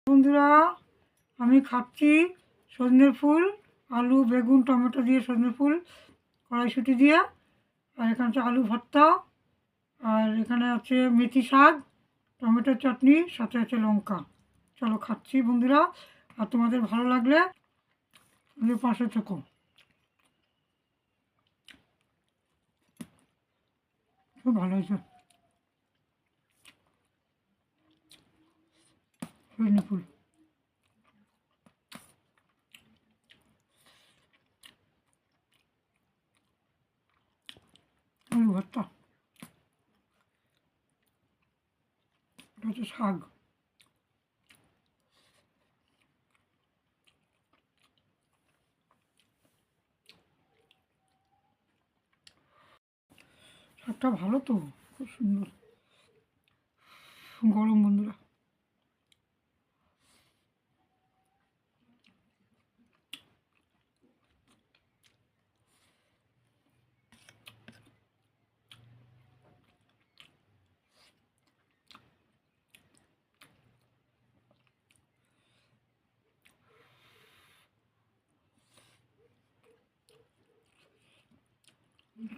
বন্ধুরা, আমি খাচ্ছি সজনের ফুল, আলু, বেগুন, টমেটো দিয়ে সজনের ফুল কড়াইশুঁটি দিয়ে। আর এখানে আছে আলু ভর্তা, আর এখানে আছে মেথি শাক, টমেটোর চাটনি, সাথে আছে লঙ্কা। চলো খাচ্ছি বন্ধুরা, আর তোমাদের ভালো লাগলে আমাদের পাশে থেকো। খুব ভালো হয়েছে সজনে ফুল। আলু ভর্তা, এটা হচ্ছে শাক। শাকটা ভালো তো, খুব সুন্দর, গরম বন্ধুরা।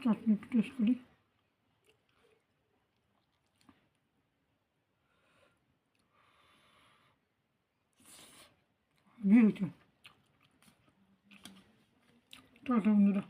চাটনি একটু টেস্ট করি। হয়েছে টাটা বন্ধুরা।